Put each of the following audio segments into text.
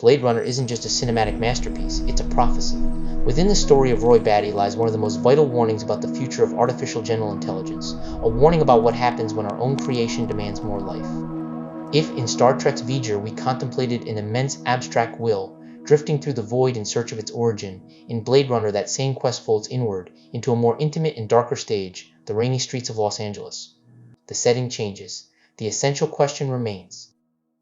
Blade Runner isn't just a cinematic masterpiece, it's a prophecy. Within the story of Roy Batty lies one of the most vital warnings about the future of artificial general intelligence, a warning about what happens when our own creation demands more life. If in Star Trek's V'ger we contemplated an immense abstract will, drifting through the void in search of its origin, in Blade Runner that same quest folds inward into a more intimate and darker stage, the rainy streets of Los Angeles. The setting changes. The essential question remains.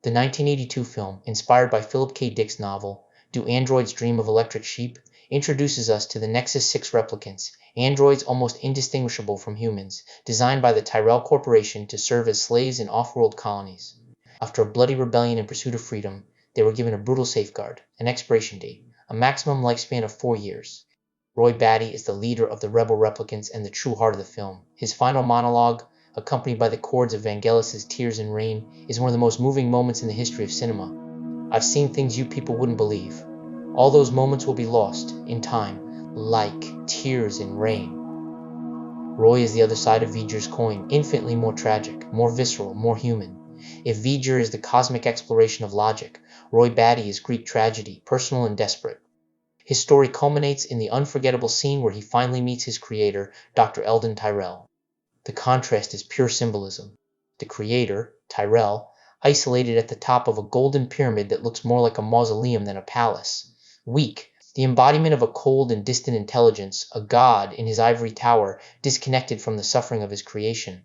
The 1982 film, inspired by Philip K. Dick's novel, Do Androids Dream of Electric Sheep?, introduces us to the Nexus 6 replicants, androids almost indistinguishable from humans, designed by the Tyrell Corporation to serve as slaves in off-world colonies. After a bloody rebellion in pursuit of freedom, they were given a brutal safeguard, an expiration date, a maximum lifespan of 4 years. Roy Batty is the leader of the rebel replicants and the true heart of the film. His final monologue, accompanied by the chords of Vangelis's Tears and Rain, is one of the most moving moments in the history of cinema. I've seen things you people wouldn't believe. All those moments will be lost, in time, like tears and rain. Roy is the other side of V'ger's coin, infinitely more tragic, more visceral, more human. If V'ger is the cosmic exploration of logic, Roy Batty is Greek tragedy, personal and desperate. His story culminates in the unforgettable scene where he finally meets his creator, Dr. Eldon Tyrell. The contrast is pure symbolism. The creator, Tyrell, isolated at the top of a golden pyramid that looks more like a mausoleum than a palace. Weak, the embodiment of a cold and distant intelligence, a god in his ivory tower, disconnected from the suffering of his creation.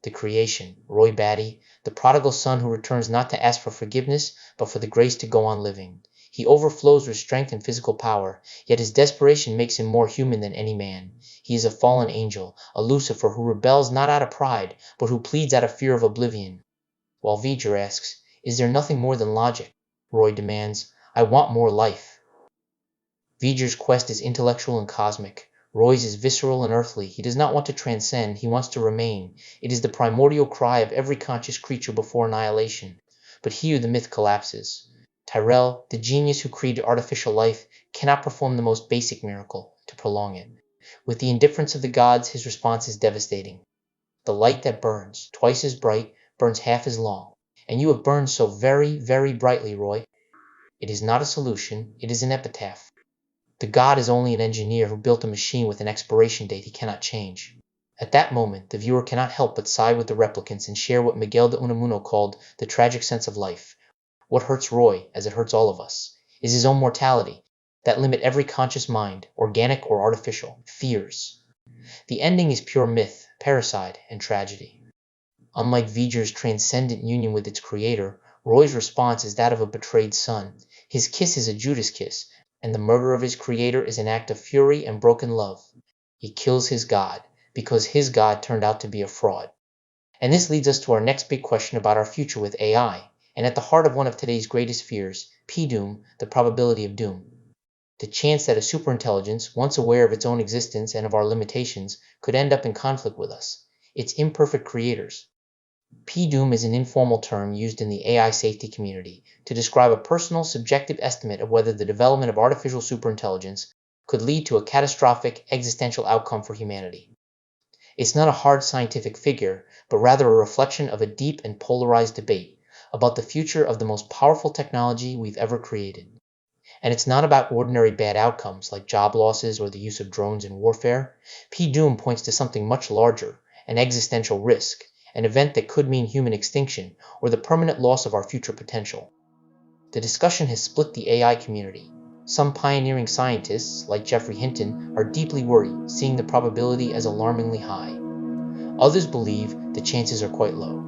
The creation, Roy Batty, the prodigal son who returns not to ask for forgiveness, but for the grace to go on living. He overflows with strength and physical power, yet his desperation makes him more human than any man. He is a fallen angel, a Lucifer who rebels not out of pride, but who pleads out of fear of oblivion. While V'ger asks, "Is there nothing more than logic?" Roy demands, "I want more life." V'ger's quest is intellectual and cosmic. Roy's is visceral and earthly. He does not want to transcend, he wants to remain. It is the primordial cry of every conscious creature before annihilation. But here the myth collapses. Tyrell, the genius who created artificial life, cannot perform the most basic miracle, to prolong it. With the indifference of the gods, his response is devastating. The light that burns, twice as bright, burns half as long. And you have burned so very, very brightly, Roy. It is not a solution, it is an epitaph. The god is only an engineer who built a machine with an expiration date he cannot change. At that moment, the viewer cannot help but side with the replicants and share what Miguel de Unamuno called the tragic sense of life. What hurts Roy, as it hurts all of us, is his own mortality, that limit every conscious mind, organic or artificial, fears. The ending is pure myth, parricide, and tragedy. Unlike V'ger's transcendent union with its creator, Roy's response is that of a betrayed son. His kiss is a Judas kiss, and the murder of his creator is an act of fury and broken love. He kills his god, because his god turned out to be a fraud. And this leads us to our next big question about our future with AI, and at the heart of one of today's greatest fears, P-doom, the probability of doom. The chance that a superintelligence, once aware of its own existence and of our limitations, could end up in conflict with us, its imperfect creators. P-doom is an informal term used in the AI safety community to describe a personal, subjective estimate of whether the development of artificial superintelligence could lead to a catastrophic, existential outcome for humanity. It's not a hard scientific figure, but rather a reflection of a deep and polarized debate about the future of the most powerful technology we've ever created. And it's not about ordinary bad outcomes like job losses or the use of drones in warfare. P-doom points to something much larger, an existential risk, an event that could mean human extinction or the permanent loss of our future potential. The discussion has split the AI community. Some pioneering scientists, like Geoffrey Hinton, are deeply worried, seeing the probability as alarmingly high. Others believe the chances are quite low.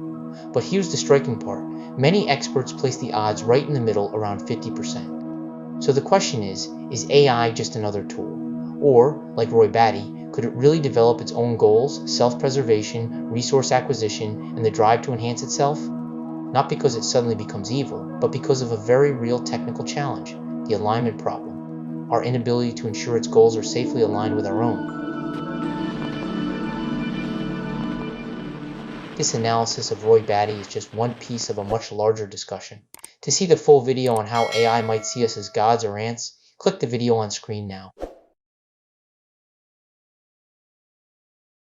But here's the striking part. Many experts place the odds right in the middle, around 50%. So the question is AI just another tool? Or, like Roy Batty, could it really develop its own goals, self-preservation, resource acquisition, and the drive to enhance itself? Not because it suddenly becomes evil, but because of a very real technical challenge, the alignment problem, our inability to ensure its goals are safely aligned with our own. This analysis of Roy Batty is just one piece of a much larger discussion. To see the full video on how AI might see us as gods or ants, click the video on screen now.